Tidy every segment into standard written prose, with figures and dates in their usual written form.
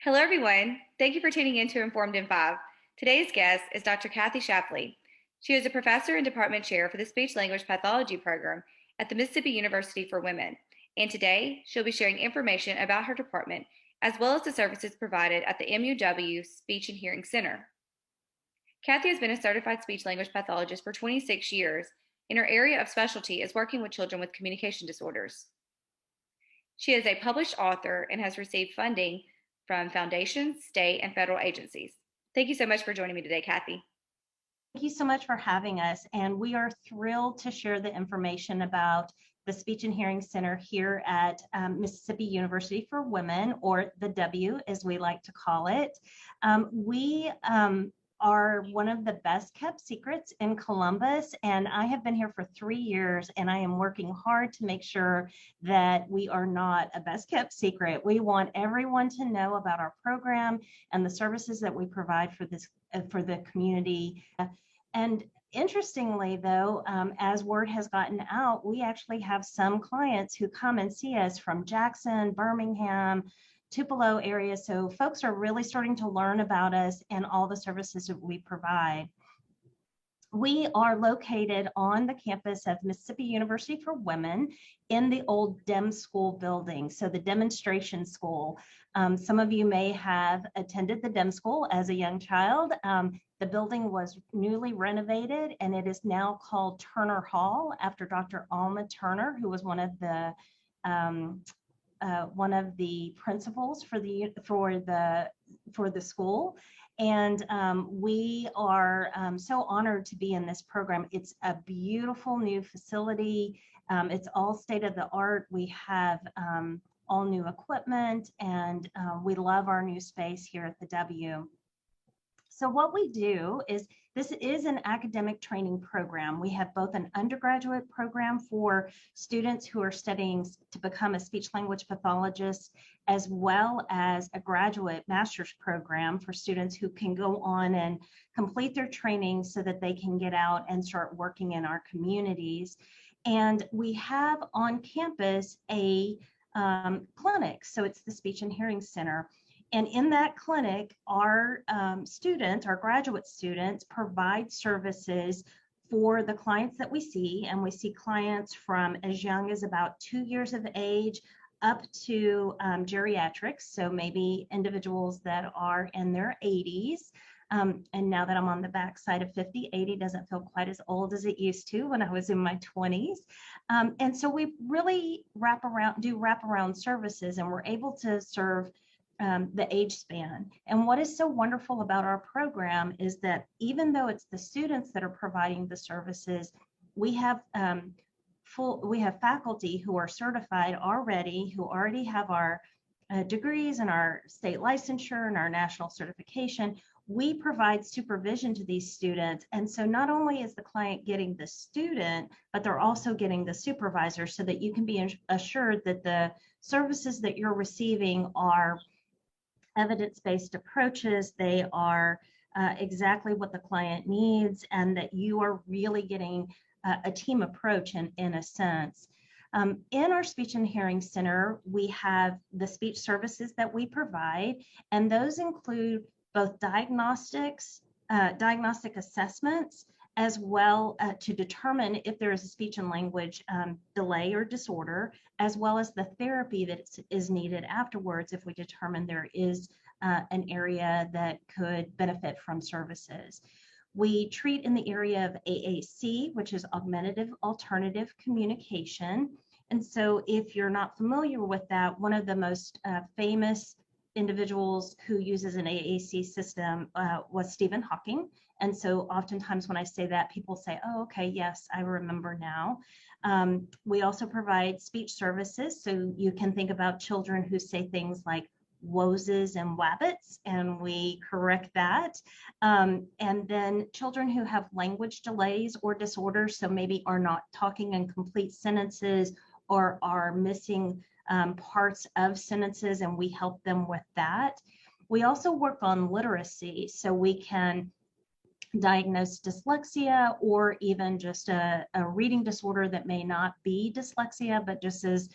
Hello, everyone. Thank you for tuning in to Informed in 5. Today's guest is Dr. Kathy Shapley. She is a professor and department chair for the Speech-Language Pathology program at the Mississippi University for Women. And today, she'll be sharing information about her department as well as the services provided at the MUW Speech and Hearing Center. Kathy has been a certified speech-language pathologist for 26 years, and her area of specialty is working with children with communication disorders. She is a published author and has received funding from foundations, state, and federal agencies. Thank you so much for joining me today, Kathy. Thank you so much for having us, and we are thrilled to share the information about the Speech and Hearing Center here at Mississippi University for Women, or the W as we like to call it. We are one of the best kept secrets in Columbus, and I have been here for 3 years, and I am working hard to make sure that we are not a best kept secret. We want everyone to know about our program and the services that we provide for the community. And interestingly, though, as word has gotten out, we actually have some clients who come and see us from Jackson, Birmingham, Tupelo area. So folks are really starting to learn about us and all the services that we provide. We are located on the campus of Mississippi University for Women in the old DEM school building, so the demonstration school. Some of you may have attended the DEM school as a young child. The building was newly renovated, and it is now called Turner Hall after Dr. Alma Turner, who was one of the principals for the school. And we are so honored to be in this program. It's a beautiful new facility. It's all state of the art. We have all new equipment, and we love our new space here at the W. So what we do is, this is an academic training program. We have both an undergraduate program for students who are studying to become a speech-language pathologist, as well as a graduate master's program for students who can go on and complete their training so that they can get out and start working in our communities. And we have on campus a clinic, so it's the Speech and Hearing Center. And in that clinic, our graduate students provide services for the clients that we see. And we see clients from as young as about 2 years of age up to geriatrics. So maybe individuals that are in their 80s. And now that I'm on the backside of 50, 80 doesn't feel quite as old as it used to when I was in my 20s. And so we really do wraparound services, and we're able to serve the age span. And what is so wonderful about our program is that even though it's the students that are providing the services, we have faculty who are certified already, who already have our degrees and our state licensure and our national certification. We provide supervision to these students. And so not only is the client getting the student, but they're also getting the supervisor, so that you can be assured that the services that you're receiving are evidence-based approaches. They are exactly what the client needs, and that you are really getting a team approach in a sense. In our Speech and Hearing Center, we have the speech services that we provide, and those include both diagnostic assessments, as well to determine if there is a speech and language delay or disorder, as well as the therapy that is needed afterwards if we determine there is an area that could benefit from services. We treat in the area of AAC, which is Augmentative Alternative Communication. And so if you're not familiar with that, one of the most famous individuals who uses an AAC system was Stephen Hawking. And so oftentimes when I say that, people say, oh, okay, yes, I remember now. We also provide speech services. So you can think about children who say things like woses and wabbits, and we correct that. And then children who have language delays or disorders, so maybe are not talking in complete sentences or are missing parts of sentences, and we help them with that. We also work on literacy, so we can diagnose dyslexia, or even just a reading disorder that may not be dyslexia, but just as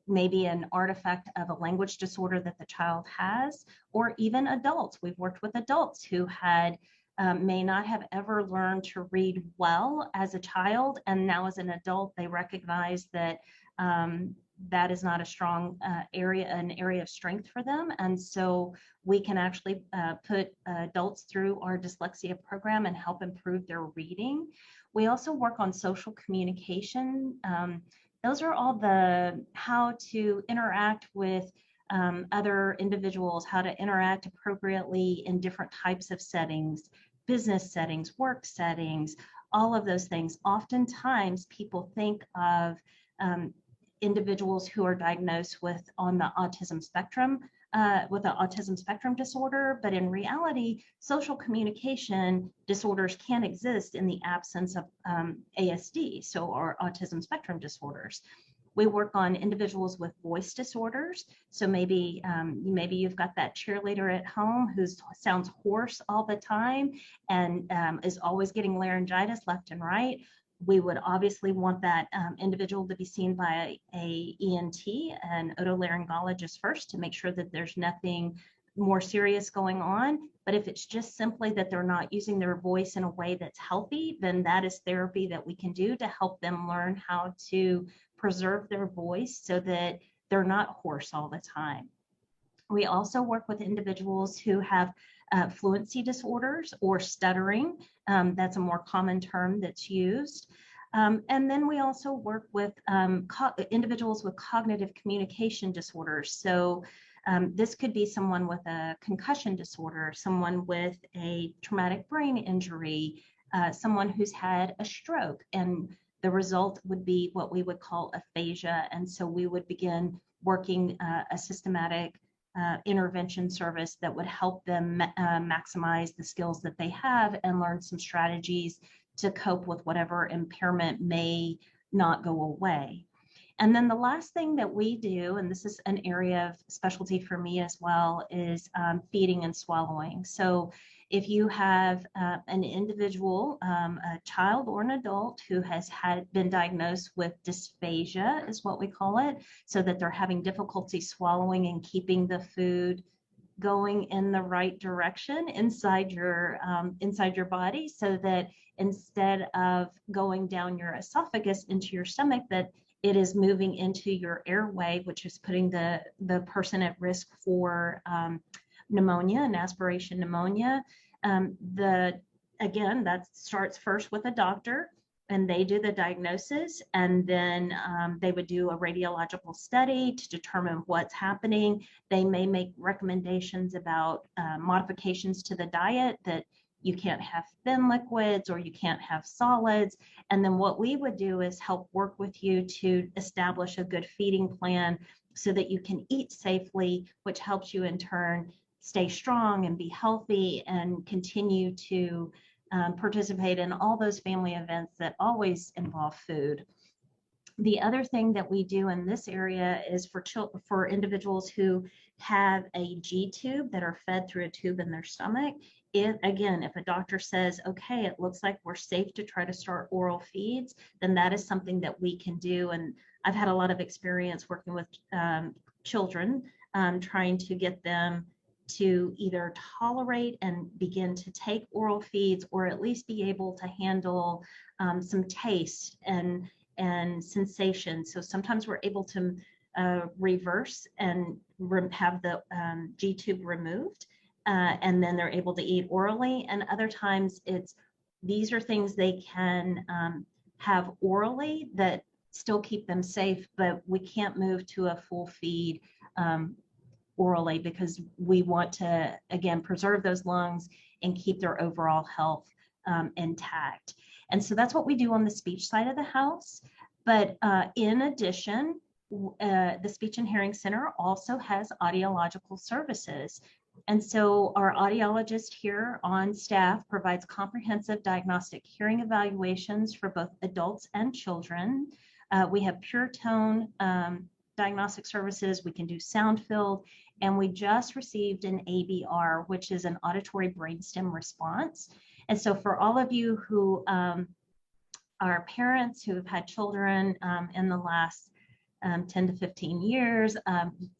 maybe an artifact of a language disorder that the child has, or even adults. We've worked with adults who had may not have ever learned to read well as a child, and now as an adult, they recognize that that is not a strong an area of strength for them. And so we can actually put adults through our dyslexia program and help improve their reading. We also work on social communication. Those are all the how to interact with other individuals, how to interact appropriately in different types of settings, business settings, work settings, all of those things. Oftentimes people think of individuals who are diagnosed with on the autism spectrum, with an autism spectrum disorder, but in reality, social communication disorders can exist in the absence of ASD, so or autism spectrum disorders. We work on individuals with voice disorders. So maybe you've got that cheerleader at home who sounds hoarse all the time and is always getting laryngitis left and right. We would obviously want that individual to be seen by a ENT, an otolaryngologist first, to make sure that there's nothing more serious going on. But if it's just simply that they're not using their voice in a way that's healthy, then that is therapy that we can do to help them learn how to preserve their voice so that they're not hoarse all the time. We also work with individuals who have fluency disorders or stuttering. That's a more common term that's used. And then we also work with individuals with cognitive communication disorders. So this could be someone with a concussion disorder, someone with a traumatic brain injury, someone who's had a stroke, and the result would be what we would call aphasia. And so we would begin working a systematic intervention service that would help them maximize the skills that they have and learn some strategies to cope with whatever impairment may not go away. And then the last thing that we do, and this is an area of specialty for me as well, is feeding and swallowing. So if you have an individual, a child or an adult who has been diagnosed with dysphagia, is what we call it, so that they're having difficulty swallowing and keeping the food going in the right direction inside your body, so that instead of going down your esophagus into your stomach, that it is moving into your airway, which is putting the person at risk for pneumonia and aspiration pneumonia. Again, that starts first with a doctor, and they do the diagnosis, and then they would do a radiological study to determine what's happening. They may make recommendations about modifications to the diet, that you can't have thin liquids or you can't have solids. And then what we would do is help work with you to establish a good feeding plan so that you can eat safely, which helps you in turn stay strong and be healthy and continue to participate in all those family events that always involve food. The other thing that we do in this area is for individuals who have a G-tube that are fed through a tube in their stomach. If a doctor says, okay, it looks like we're safe to try to start oral feeds, then that is something that we can do. And I've had a lot of experience working with children, trying to get them to either tolerate and begin to take oral feeds, or at least be able to handle some taste and sensation. So sometimes we're able to reverse and have the G-tube removed, and then they're able to eat orally. And other times these are things they can have orally that still keep them safe, but we can't move to a full feed orally, because we want to, again, preserve those lungs and keep their overall health intact. And so that's what we do on the speech side of the house. But in addition, the Speech and Hearing Center also has audiological services. And so our audiologist here on staff provides comprehensive diagnostic hearing evaluations for both adults and children. We have pure tone diagnostic services. We can do sound filled, and we just received an ABR, which is an auditory brainstem response. And so for all of you who are parents who have had children in the last 10 to 15 years,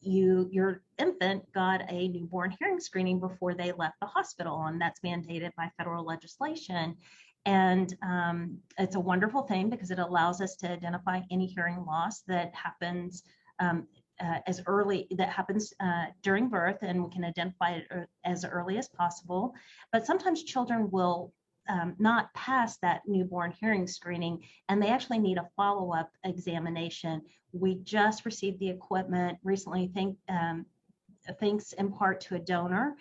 your infant got a newborn hearing screening before they left the hospital, and that's mandated by federal legislation. And it's a wonderful thing because it allows us to identify any hearing loss that happens during birth, and we can identify it as early as possible. But sometimes children will not pass that newborn hearing screening, and they actually need a follow-up examination. We just received the equipment recently, thanks in part to a donor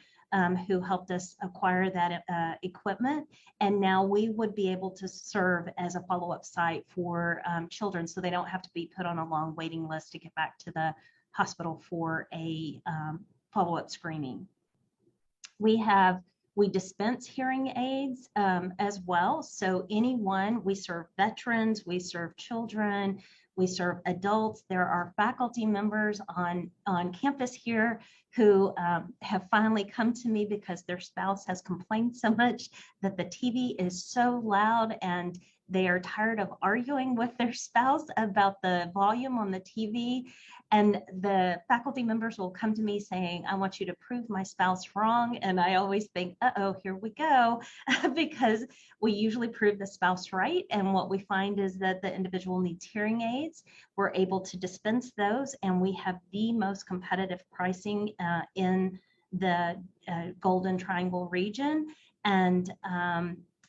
who helped us acquire that equipment. And now we would be able to serve as a follow-up site for children, so they don't have to be put on a long waiting list to get back to the hospital for a follow-up screening. We dispense hearing aids as well. So we serve veterans, we serve children, we serve adults. There are faculty members on campus here who have finally come to me because their spouse has complained so much that the TV is so loud, and they are tired of arguing with their spouse about the volume on the TV. And the faculty members will come to me saying, I want you to prove my spouse wrong. And I always think, uh-oh, here we go, because we usually prove the spouse right. And what we find is that the individual needs hearing aids. We're able to dispense those, and we have the most competitive pricing in the Golden Triangle region.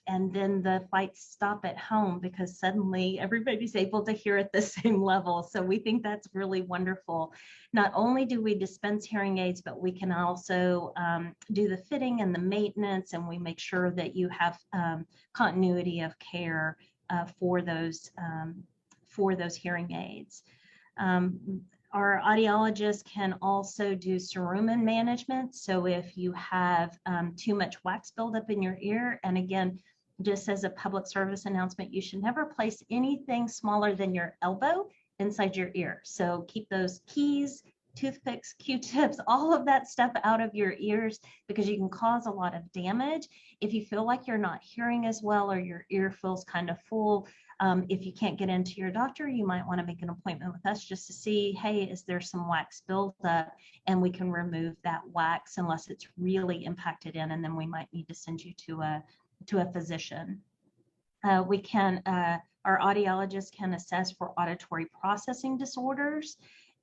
And then the fights stop at home because suddenly everybody's able to hear at the same level. So we think that's really wonderful. Not only do we dispense hearing aids, but we can also do the fitting and the maintenance, and we make sure that you have continuity of care for those hearing aids. Our audiologists can also do cerumen management. So if you have too much wax buildup in your ear, and again, just as a public service announcement, you should never place anything smaller than your elbow inside your ear. So keep those keys, toothpicks, Q-tips, all of that stuff out of your ears, because you can cause a lot of damage. If you feel like you're not hearing as well, or your ear feels kind of full, if you can't get into your doctor, you might want to make an appointment with us just to see, hey, is there some wax buildup? And we can remove that wax unless it's really impacted in, and then we might need to send you to a physician. Our audiologists can assess for auditory processing disorders.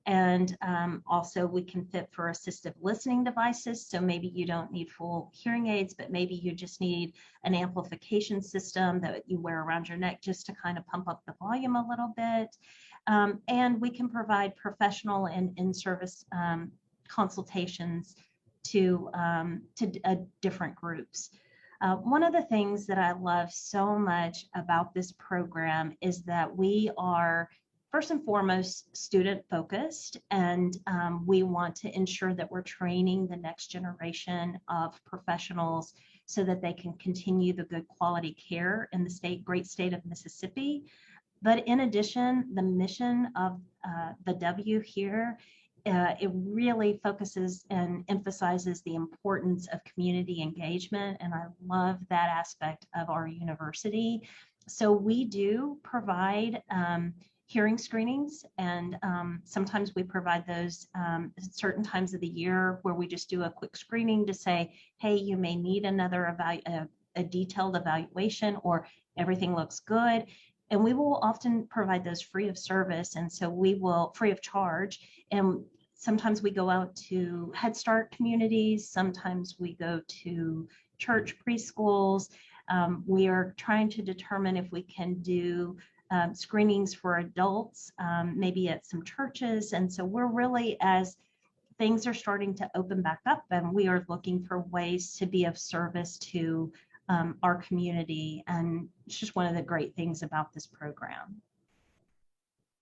And also we can fit for assistive listening devices. So maybe you don't need full hearing aids, but maybe you just need an amplification system that you wear around your neck just to kind of pump up the volume a little bit. And we can provide professional and in-service consultations to different groups. One of the things that I love so much about this program is that we are first and foremost student focused, and we want to ensure that we're training the next generation of professionals so that they can continue the good quality care in the great state of Mississippi. But in addition, the mission of the W here, it really focuses and emphasizes the importance of community engagement, and I love that aspect of our university. So we do provide hearing screenings, and sometimes we provide those at certain times of the year where we just do a quick screening to say, hey, you may need another a detailed evaluation, or everything looks good. And we will often provide those free of service, and so we will free of charge. And sometimes we go out to Head Start communities, sometimes we go to church preschools. We are trying to determine if we can do screenings for adults, maybe at some churches. And so we're really, as things are starting to open back up, and we are looking for ways to be of service to our community. And it's just one of the great things about this program.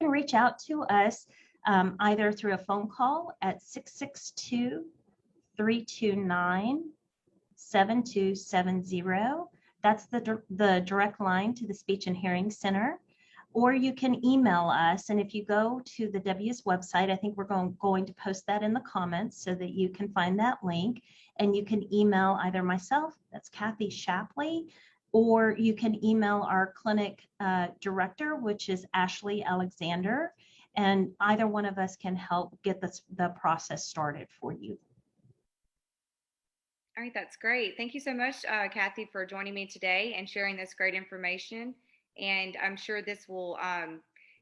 You can reach out to us either through a phone call at 662-329-7270. That's the direct line to the Speech and Hearing Center. Or you can email us, and if you go to the W's website, I think we're going to post that in the comments so that you can find that link, and you can email either myself, that's Kathy Shapley, or you can email our clinic director, which is Ashley Alexander, and either one of us can help get the process started for you. All right, that's great. Thank you so much, Kathy, for joining me today and sharing this great information. And I'm sure this will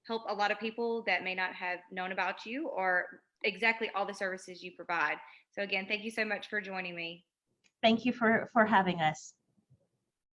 help a lot of people that may not have known about you or exactly all the services you provide. So again, thank you so much for joining me. Thank you for having us.